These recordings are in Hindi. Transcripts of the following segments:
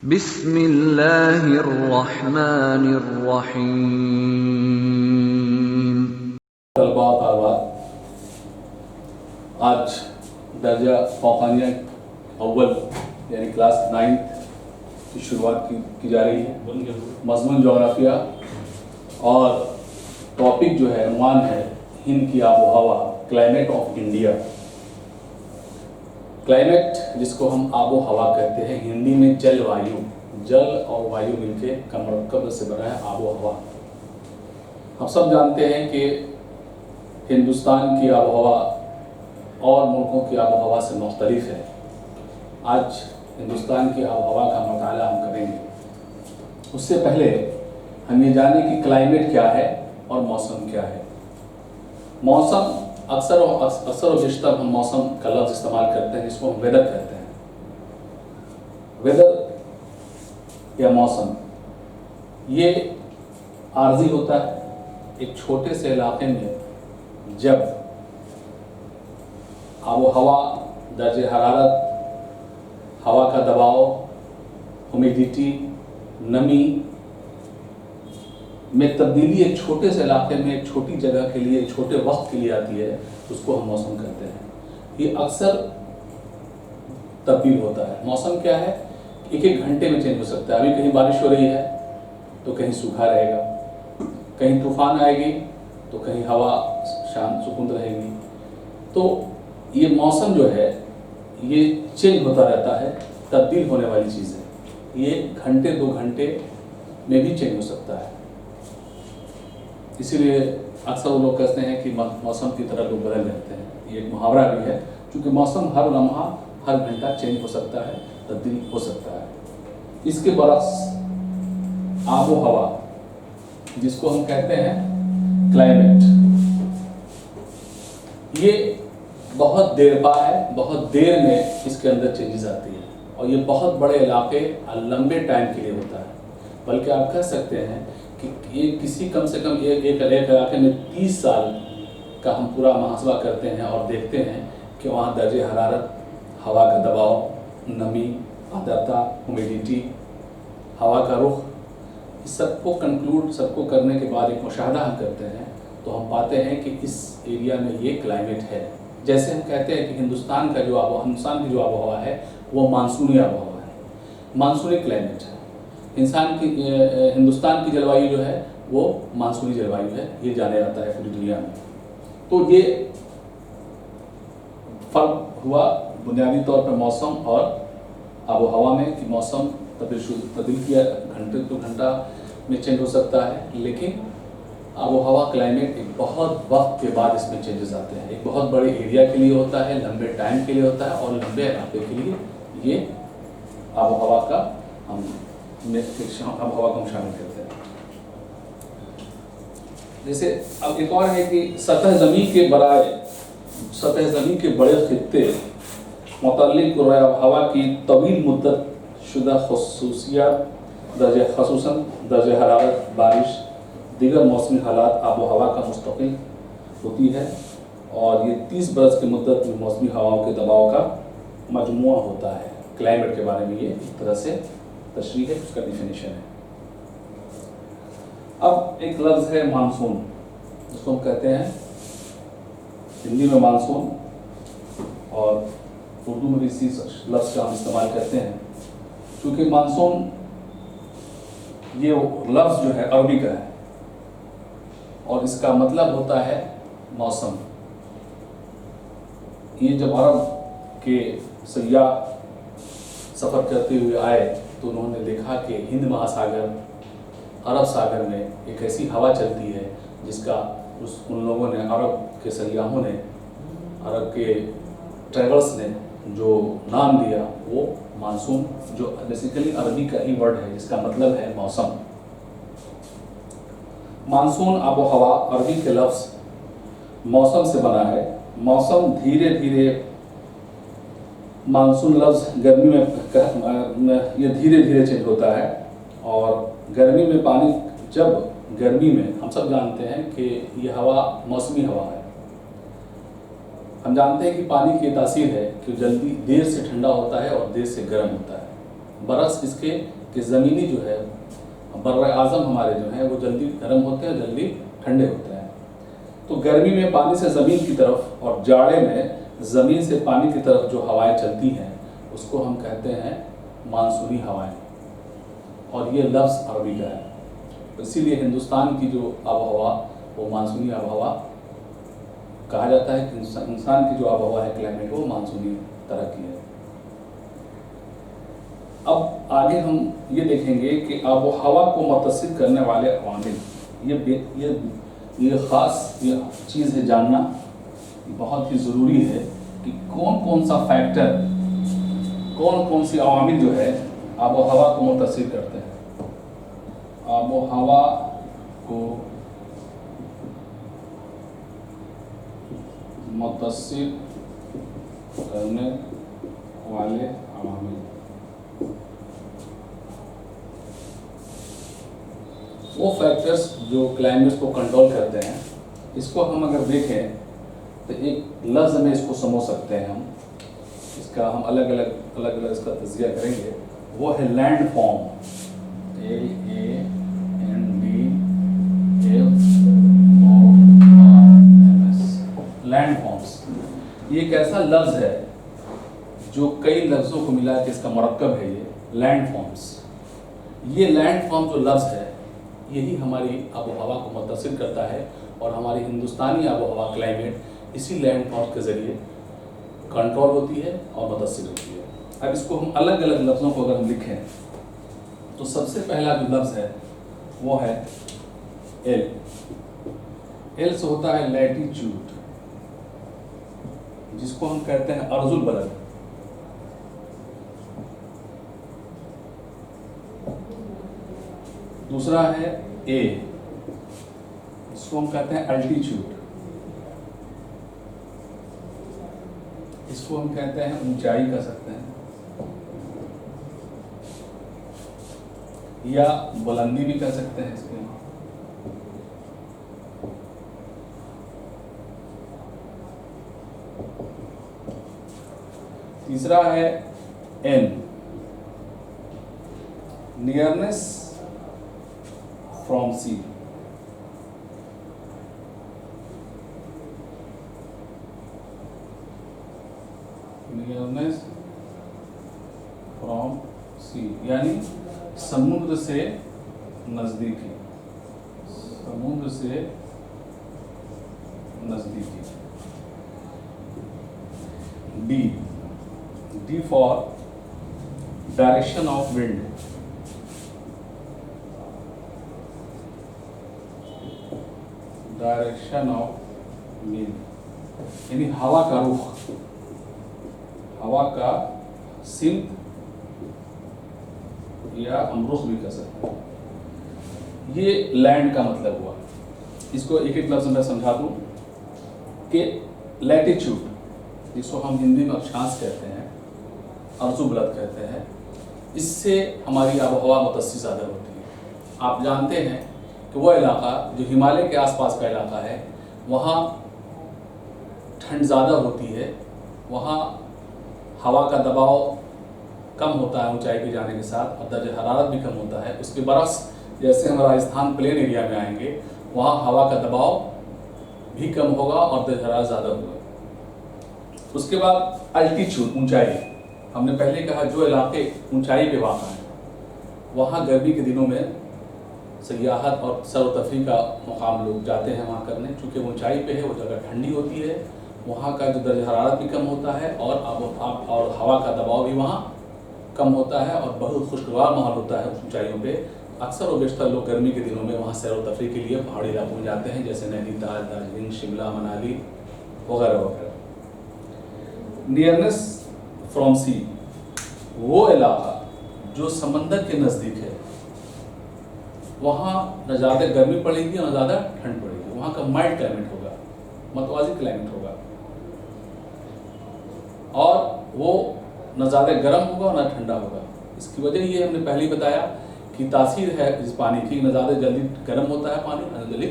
बिस्मिल्लाहिर्रहमानिर्रहीम। तलबा तालबात, आज दर्जा फौकानिया अव्वल यानी क्लास 9 की शुरुआत की जा रही है। मज़मून जोग्राफिया और टॉपिक जो है उन्वान है हिंद की आबो हवा, क्लाइमेट ऑफ इंडिया। क्लाइमेट जिसको हम आबो हवा कहते हैं, हिंदी में जलवायु, जल और वायु मिलके का मरकब से बना है आबो हवा। हम सब जानते हैं कि हिंदुस्तान की आबो हवा और मुल्कों की आबो हवा से मुख्तलिफ है। आज हिंदुस्तान की आबो हवा का मुताला हम करेंगे। उससे पहले हम ये जानें कि क्लाइमेट क्या है और मौसम क्या है। मौसम अक्सर और बेशतर हम मौसम का लफ्ज़ इस्तेमाल करते हैं, जिसको हम वेदर कहते हैं। वेदर या मौसम ये आर्जी होता है। एक छोटे से इलाके में जब आबो हवा, दर्जे हरारत, हवा का दबाव, ह्यूमिडिटी, नमी में तब्दीली एक छोटे से इलाके में, एक छोटी जगह के लिए, एक छोटे वक्त के लिए आती है, उसको हम मौसम कहते हैं। ये अक्सर तब्दील होता है। मौसम क्या है? एक एक घंटे में चेंज हो सकता है। अभी कहीं बारिश हो रही है तो कहीं सूखा रहेगा, कहीं तूफान आएगी तो कहीं हवा शांत सुकून रहेगी। तो ये मौसम जो है ये चेंज होता रहता है, तब्दील होने वाली चीज़ है। ये घंटे 2 घंटे में भी चेंज हो सकता है। इसीलिए अक्सर वो लोग कहते हैं कि मौसम की तरह लोग बदल रहते हैं। ये एक मुहावरा भी है, क्योंकि मौसम हर लम्हा, हर घंटा चेंज हो सकता है, तब्दील हो सकता है। इसके बरक्स आबो हवा, जिसको हम कहते हैं क्लाइमेट, ये बहुत देरपा है, बहुत देर में इसके अंदर चेंजेस आती है और ये बहुत बड़े इलाके लंबे टाइम के लिए होता है। बल्कि आप कह सकते हैं कि ये किसी कम से कम एक इलाके में 30 साल का हम पूरा मुहासबा करते हैं और देखते हैं कि वहाँ दर्जे हरारत, हवा का दबाव, नमी, आर्द्रता, ह्यूमिडिटी, हवा का रुख, इस सबको कंक्लूड, सबको करने के बाद एक मुशाहदा हम करते हैं तो हम पाते हैं कि इस एरिया में ये क्लाइमेट है। जैसे हम कहते हैं कि हिंदुस्तान की जो आबोहवा है वो मानसूनी आबोहवा है, मानसूनी क्लाइमेट है। हिंदुस्तान की जलवायु जो है वो मानसूनी जलवायु है, ये जाना जाता है पूरी दुनिया में। तो ये फर्क हुआ बुनियादी तौर पर मौसम और आबो हवा में कि मौसम तब्दील किया घंटे 2 घंटा में चेंज हो सकता है, लेकिन आबो हवा क्लाइमेट एक बहुत वक्त के बाद इसमें चेंजेस आते हैं। एक बहुत बड़े एरिया के लिए होता है, लंबे टाइम के लिए होता है और लंबे इलाके के लिए ये आबो हवा का हम शामिल करते हैं। जैसे अब एक और है कि सतह ज़मीन के बड़े खित्ते मुतल्लिक़ हवा की तवील मुद्दत शुदा खसूसियात, खसूसन दर्जे हरारत, बारिश, दीगर मौसमी हालात आबो हवा का मुस्तकिल होती है और ये 30 बरस की मुद्दत में मौसमी हवाओं के दबाव का मजमुआ होता है। क्लाइमेट के बारे में ये एक तरह से तशरीह है, उसका डिफिनेशन है। अब एक लफ्ज़ है मानसून, जिसको हम कहते हैं हिंदी में मानसून और उर्दू में भी इसी लफ्ज़ का हम इस्तेमाल करते हैं। क्योंकि मानसून ये लफ्ज़ जो है अरबी का है और इसका मतलब होता है मौसम। ये जब अरब के सयाह सफ़र करते हुए आए तो उन्होंने देखा कि हिंद महासागर, अरब सागर में एक ऐसी हवा चलती है जिसका उन लोगों ने, अरब के सयाहों ने, अरब के ट्रैवल्स ने जो नाम दिया वो मानसून, जो बेसिकली अरबी का ही वर्ड है, जिसका मतलब है मौसम। मानसून आबो हवा अरबी के लफ्ज़ मौसम से बना है। मौसम धीरे धीरे, मानसून लफ्ज़ गर्मी में ये धीरे धीरे चेंज होता है और गर्मी में पानी, जब गर्मी में हम सब जानते हैं कि ये हवा मौसमी हवा है। हम जानते हैं कि पानी की तासीर है कि जल्दी देर से ठंडा होता है और देर से गर्म होता है। बरस इसके कि ज़मीनी जो है बर्र आज़म हमारे जो हैं वो जल्दी गर्म होते हैं, जल्दी ठंडे होते हैं। तो गर्मी में पानी से ज़मीन की तरफ और जाड़े में ज़मीन से पानी की तरफ जो हवाएं चलती हैं उसको हम कहते हैं मानसूनी हवाएं, और ये लफ्ज़ अरबी का है। तो इसीलिए हिंदुस्तान की जो आबोहवा वो मानसूनी आबोहवा कहा जाता है कि इंसान की जो आबोहवा है, क्लाइमेट, वो मानसूनी तरह की है। अब आगे हम ये देखेंगे कि आबोहवा को मुतासिर करने वाले अवामिल, ये ख़ास ये चीज़ है जानना बहुत ही ज़रूरी है कि कौन कौन सा फैक्टर, कौन कौन सी अवामिल जो है आबोहवा को मुतासिर करते हैं। आबोहवा को मुतासिर करने वाले अवामिल, वो फैक्टर्स जो क्लाइमेट को कंट्रोल करते हैं, इसको हम अगर देखें तो एक लफ्ज़ में इसको समझ सकते हैं हम, इसका हम अलग अलग इसका तज़किया करेंगे। वो है land form, LANDFORMS। Land forms ये एक ऐसा लफ्ज़ है जो कई लफ्ज़ों को मिला के इसका मरकब है ये लैंड फॉर्म्स। ये लैंड फॉर्म जो लफ्ज़ है यही हमारी आबोहवा को मुतासिर करता है, और हमारी हिंदुस्तानी आबोहवा क्लाइमेट इसी लैंड फॉर्म्स के ज़रिए कंट्रोल होती है और मुतासिर होती है। अब इसको हम अलग अलग लफ्ज़ों को अगर हम लिखें तो सबसे पहला जो लफ्ज़ है वो है एल। एल से होता है लैटीट्यूड, जिसको हम कहते हैं अर्जुल बलद। दूसरा है ए, इसको हम कहते हैं अल्टीट्यूड, इसको हम कहते हैं ऊंचाई कह सकते हैं, या बुलंदी भी कह सकते हैं इसके। तीसरा है N, nearness from sea. Nearness from sea यानी समुद्र से नजदीकी, समुद्र से नजदीकी। D, D for direction of wind, direction of wind यानी हवा का रुख, हवा का सिमत या हम रुख भी कह सकते हैं। ये लैंड का मतलब हुआ। इसको एक एक लफ्ज़ में समझा दूं कि लैटीट्यूड, जिसको हम हिंदी में अक्षांश कहते हैं, अर्ज़ु बुलंद कहते हैं, इससे हमारी आबोहवा मुतासिर ज़्यादा होती है। आप जानते हैं कि वो इलाका जो हिमालय के आसपास का इलाका है वहाँ ठंड ज़्यादा होती है, वहाँ हवा का दबाव कम होता है ऊंचाई पे जाने के साथ, और दर्जे हरारत भी कम होता है। उसके बरस जैसे हम राजस्थान प्लेन एरिया में आएंगे वहाँ हवा का दबाव भी कम होगा और दर्जे हरारत ज़्यादा होगा। उसके बाद अल्टीट्यूड, ऊंचाई। हमने पहले कहा जो इलाके ऊंचाई पे वाक़ हैं वहाँ गर्मी के दिनों में सयाहत और सैर व तफरीह का मुकाम लोग जाते हैं वहाँ करने, चूँकि ऊंचाई पे है, वो जगह ठंडी होती है, वहाँ का जो दर्ज हरारत भी कम होता है और हवा का दबाव भी वहाँ कम होता है और बहुत खुशगवार माहौल होता है उस ऊंचाइयों पे। अक्सर और बेशतर लोग गर्मी के दिनों में वहाँ सैर व तफरीह के लिए पहाड़ी इलाकों में जाते हैं, जैसे नैनीताल, दार्जिलिंग, शिमला, मनाली वगैरह वगैरह। नियरनेस फ्रॉम सी, वो इलाका जो समंदर के नज़दीक है, वहाँ न ज़्यादा गर्मी पड़ेगी और न ज़्यादा ठंड पड़ेगी, वहाँ का माइल्ड क्लाइमेट होगा, मतवाज़ी क्लाइमेट होगा, और वो न ज़्यादा गर्म होगा और न ठंडा होगा। इसकी वजह ये हमने पहले ही बताया कि तासीर है इस पानी की, न ज़्यादा जल्दी गर्म होता है पानी, न जल्दी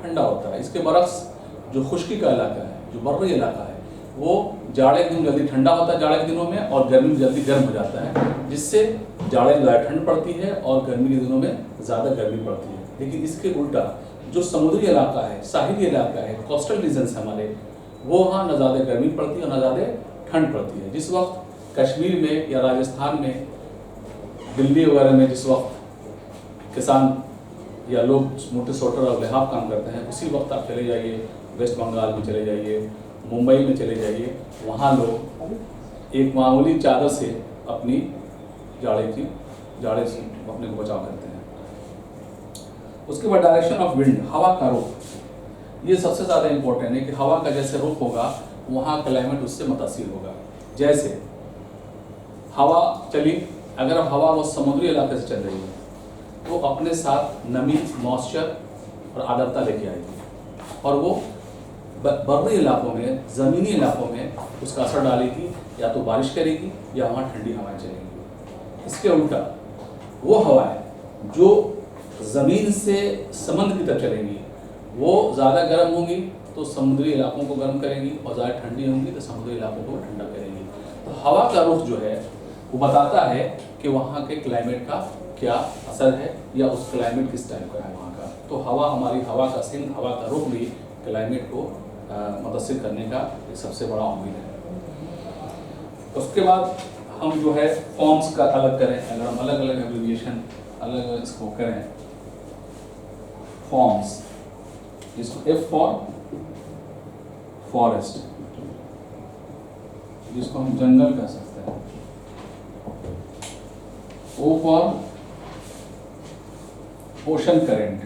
ठंडा होता है। इसके बरक्स जो खुश्की का इलाका है, जो बर्री इलाका है, वो जाड़े के दिन जल्दी ठंडा होता है जाड़े के दिनों में, और गर्मी में जल्दी गर्म हो जाता है, जिससे जाड़े में ज़्यादा ठंड पड़ती है और गर्मी के दिनों में ज़्यादा गर्मी पड़ती है। लेकिन इसके उल्टा जो समुद्री इलाका है, साहिली इलाका है, कोस्टल रीजन्स हमारे, वो वहाँ न ज़्यादा गर्मी पड़ती है और न ज़्यादा ठंड पड़ती है। जिस वक्त कश्मीर में या राजस्थान में, दिल्ली वगैरह में जिस वक्त किसान या लोग मोटे स्वेटर और लिहाफ काम करते हैं, उसी वक्त आप चले जाइए वेस्ट बंगाल में, चले जाइए मुंबई में, चले जाइए, वहाँ लोग एक मामूली चादर से अपनी जाड़े से अपने को बचाव करते हैं। उसके बाद डायरेक्शन ऑफ विंड, हवा का रुख, ये सबसे ज़्यादा इम्पोर्टेंट है कि हवा का जैसे रुख होगा वहाँ क्लाइमेट उससे मुतासिर होगा। जैसे हवा चली, अगर हवा वो समुद्री इलाके से चल रही है तो अपने साथ नमी, मॉइस्चर और आर्द्रता लेके आएगी और वो बर्री इलाकों में, ज़मीनी इलाकों में उसका असर डालेगी, या तो बारिश करेगी या वहाँ ठंडी हवाएं चलेंगी। इसके उल्टा वो हवाएं जो ज़मीन से समुद्र की तरफ चलेंगी वो ज़्यादा गर्म होंगी तो समुद्री इलाकों को गर्म करेंगी, और ज़्यादा ठंडी होंगी तो समुद्री इलाकों को ठंडा करेंगी। तो हवा का रुख जो है वो बताता है कि वहाँ के क्लाइमेट का क्या असर है या उस क्लाइमेट किस टाइप का है वहाँ का। तो हवा का सिंह, हवा का रुख भी क्लाइमेट को मुतासिर करने का एक सबसे बड़ा उम्मीद है। उसके बाद हम जो है फॉर्म्स का अलग करें, अगर हम अलग अलग एब्रिविएशन अलग इसको करें, फॉर्म्स, इसको F फॉर फॉरेस्ट, जिसको हम जंगल कह सकते हैं, O फॉर ओशन करेंट,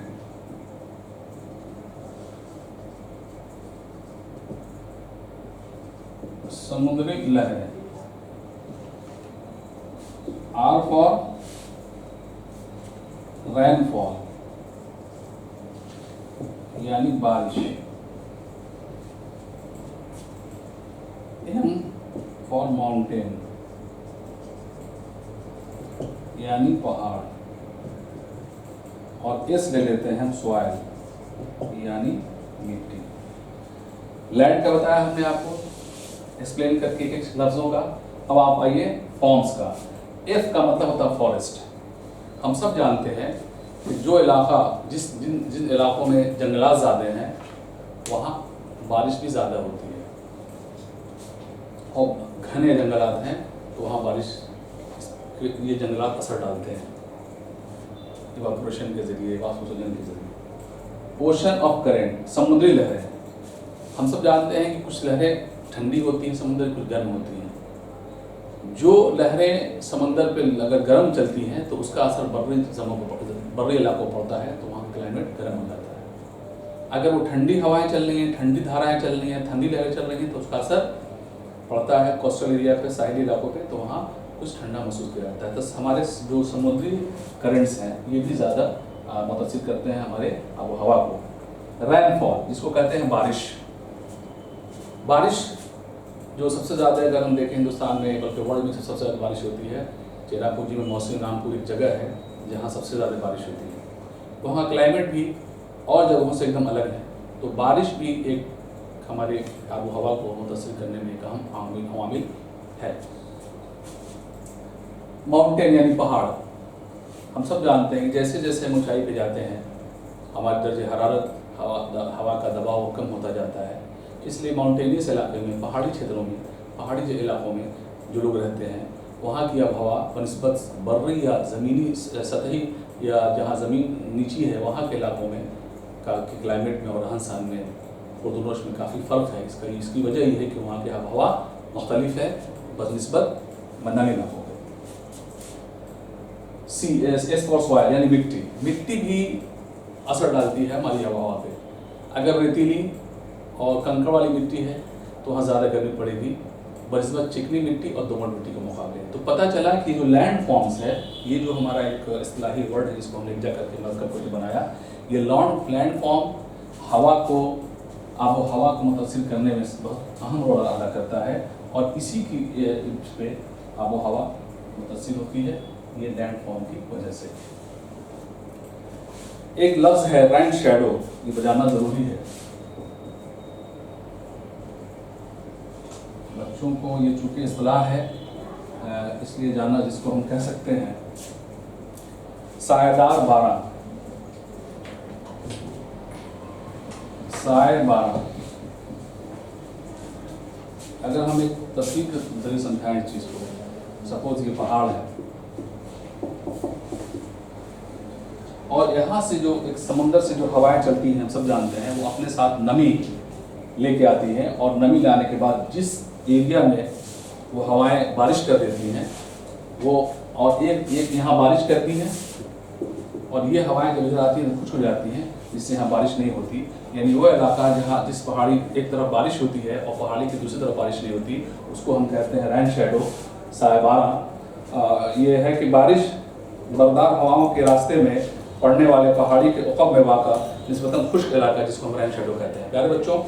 समुद्री लहरें, R फॉर रेनफॉल यानी बारिश, M फॉर माउंटेन यानी पहाड़, और S ले लेते हैं हम सॉइल यानी मिट्टी। लैंड का बताया हमने आपको एक्सप्लेन करके एक लफ्जों का। अब आप आइए फॉर्म्स का। F का मतलब होता है फॉरेस्ट। हम सब जानते हैं कि जो इलाका जिन इलाकों में जंगलात ज़्यादा हैं वहाँ बारिश भी ज़्यादा होती है, और घने जंगलात हैं तो वहाँ बारिश ये जंगलात असर डालते हैं इवापोरेशन के जरिए, वाष्पोत्सर्जन के जरिए। ओशन ऑफ करेंट, समुद्री लहरें। हम सब जानते हैं कि कुछ लहरें ठंडी होती हैं समुद्र, कुछ गर्म होती हैं। जो लहरें समंदर पे अगर गर्म चलती हैं तो उसका असर बर्री इलाकों पर पड़ता है, तो वहाँ क्लाइमेट गर्म हो जाता है। अगर वो ठंडी हवाएं चल रही हैं, ठंडी धाराएं चल रही हैं, ठंडी लहरें चल रही हैं, तो उसका असर पड़ता है कोस्टल एरिया पे, साहिली इलाकों पे, तो वहाँ कुछ ठंडा महसूस किया जाता है। तो हमारे जो समुद्री करंट्स हैं ये भी ज़्यादा मुतासिर करते हैं हमारे आबो हवा को। रेनफॉल, जिसको कहते हैं बारिश। बारिश जो सबसे ज़्यादा अगर हम देखें हिंदुस्तान में, बल्कि वर्ल्ड में सबसे ज़्यादा बारिश होती है, चेरापूंजी में मौसमी नामपुर एक जगह है जहाँ सबसे ज़्यादा बारिश होती है। वहाँ क्लाइमेट भी और जगहों से एकदम अलग है, तो बारिश भी एक हमारे आबो हवा को मुतासिर करने में एक अहम आमिल है। माउंटेन यानी पहाड़। हम सब जानते हैं जैसे जैसे हम ऊंचाई पे जाते हैं हमारे दर्जे हरारत, हवा का दबाव कम होता जाता है। इसलिए माउंटेनियस इलाके में, पहाड़ी क्षेत्रों में, पहाड़ी जो इलाकों में जो लोग रहते हैं वहाँ की आबहवा बनिस्बत बर्री या ज़मीनी सतही या जहाँ ज़मीन नीची है वहाँ के इलाकों में का क्लाइमेट में और रहन सहन में खुर्दनोश में काफ़ी फ़र्क है। इसकी वजह ये है कि वहाँ की आबहवा मुख्तलिफ है बनिस्बत मैदानी इलाकों के। एस फॉर सॉइल यानी मिट्टी। मिट्टी भी असर डालती है हमारी आबहवा पे। अगर रेतीली और कंकड़ वाली मिट्टी है तो वहाँ ज़्यादा गर्मी पड़ेगी बनिस्बत चिकनी मिट्टी और दोमट मिट्टी के मुकाबले। तो पता चला कि जो लैंड फॉर्म्स है, ये जो हमारा एक इस्तिलाही वर्ड है जिसको हमने जा करके मरकब को बनाया, ये लैंड फॉर्म हवा को, आबो हवा को मुतासिर करने में बहुत अहम रोल अदा करता है, और इसी की इस पे आबो हवा मुतासिर होती है ये लैंड फॉर्म की वजह से। एक लफ्ज़ है रेन शैडो, ये बजाना ज़रूरी है बच्चों को। ये चूँकि इस्तिलाह है, इसलिए जाना जिसको हम कह सकते हैं सायेदार बारां। साय बारां, अगर हम एक तस्वीर के जरिए समझाएं इस चीज को, सपोज ये पहाड़ है और यहाँ से जो एक समुंदर से जो हवाएं चलती हैं हम सब जानते हैं, वो अपने साथ नमी लेके आती हैं और नमी लाने के बाद जिस एरिया में वो हवाएं बारिश कर देती हैं वो, और एक यहाँ बारिश करती हैं और ये हवाएं जब इधर आती हैं खुश्क हो जाती हैं, जिससे यहाँ बारिश नहीं होती। यानी वो इलाका जहाँ जिस पहाड़ी एक तरफ बारिश होती है और पहाड़ी की दूसरी तरफ बारिश नहीं होती, उसको हम कहते हैं रेन शैडो, साय बारां। ये है कि बारिश बरदार हवाओं के रास्ते में पड़ने वाले पहाड़ी के उक़ब में वाक़ा निस्बतन खुश्क इलाका, जिसको हम रेन शैडो कहते हैं। प्यारे बच्चों,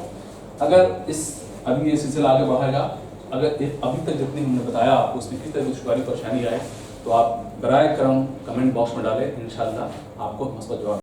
अगर अभी ये सिलसिला आगे बढ़ेगा, अगर अभी तक जितनी हमने बताया आपको उसमें किसी तरह की दुश्वारी परेशानी आए तो आप बराए करम कमेंट बॉक्स में डालें, इंशाअल्लाह आपको मस्बत जवाब